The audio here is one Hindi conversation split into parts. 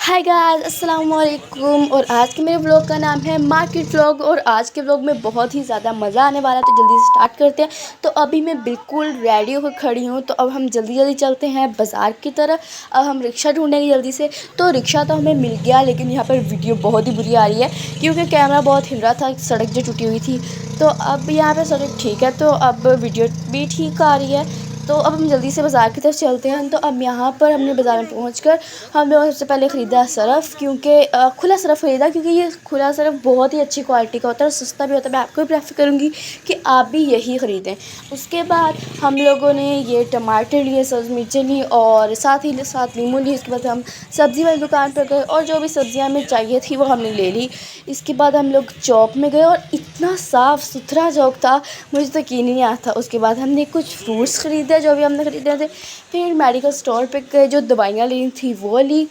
हाय गाइस, अस्सलाम वालेकुम। और आज के मेरे व्लॉग का नाम है मार्केट व्लॉग। और आज के व्लॉग में बहुत ही ज़्यादा मज़ा आने वाला है, तो जल्दी से स्टार्ट करते हैं। तो अभी मैं बिल्कुल रेडी होकर खड़ी हूँ, तो अब हम जल्दी जल्दी चलते हैं बाज़ार की तरफ। अब हम रिक्शा ढूंढेंगे जल्दी से। तो रिक्शा तो हमें मिल गया, लेकिन यहाँ पर वीडियो बहुत ही बुरी आ रही है क्योंकि कैमरा बहुत हिल रहा था, सड़क जो टूटी हुई थी। तो अब यहाँ पर सड़क ठीक है, तो अब वीडियो भी ठीक आ रही है। तो अब हम जल्दी से बाज़ार की तरफ चलते हैं। तो अब यहाँ पर हमने बाज़ार में पहुँचकर हम लोगों ने सबसे पहले ख़रीदा सरफ़, क्योंकि खुला सरफ़ ख़रीदा, क्योंकि ये खुला सरफ़ बहुत ही अच्छी क्वालिटी का होता है और सस्ता भी होता है। मैं आपको भी प्रेफर करूँगी कि आप भी यही ख़रीदें। उसके बाद हम लोगों ने ये टमाटर लिए, सब्ज़ मिर्चें ली और साथ ही साथ नींबू लिए। इसके बाद हम सब्ज़ी वाली दुकान पर गए और जो भी सब्ज़ियाँ हमें चाहिए थी वो हमने ले ली। इसके बाद हम लोग चौक में गए और इतना साफ़ सुथरा चौक था, मुझे तो यकीन ही नहीं आता। उसके बाद हमने कुछ फ्रूट्स ख़रीदे जो भी हमने ख़रीदे थे। फिर मेडिकल स्टोर पे गए, जो दवाइयाँ लेनी थी वो ली।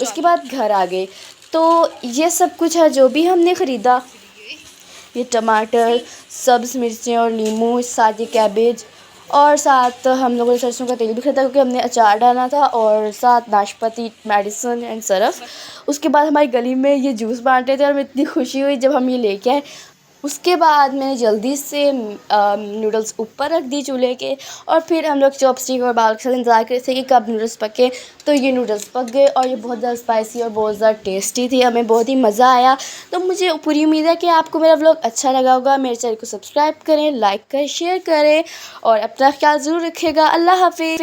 उसके बाद घर आ गए। तो ये सब कुछ है जो भी हमने ख़रीदा। ये टमाटर, सब्ज़ मिर्चें और नींबू, साथ ही कैबेज, और साथ हम लोगों ने सरसों का तेल भी ख़रीदा क्योंकि हमने अचार डाला था, और साथ नाशपाती, मेडिसिन एंड सरफ़। उसके बाद हमारी गली में ये जूस बांट रहे थे और हमें इतनी खुशी हुई जब हम ये लेके आए। उसके बाद मैंने जल्दी से नूडल्स ऊपर रख दी चूल्हे के, और फिर हम लोग चॉपस्टिक और बाल के साथ इंतज़ार कर रहे थे कि कब नूडल्स पके। तो ये नूडल्स पक गए और ये बहुत ज़्यादा स्पाइसी और बहुत ज़्यादा टेस्टी थी। हमें बहुत ही मज़ा आया। तो मुझे पूरी उम्मीद है कि आपको मेरा व्लॉग अच्छा लगा होगा। मेरे चैनल को सब्सक्राइब करें, लाइक करें, शेयर करें और अपना ख्याल ज़रूर रखिएगा। अल्लाह हाफ़िज़।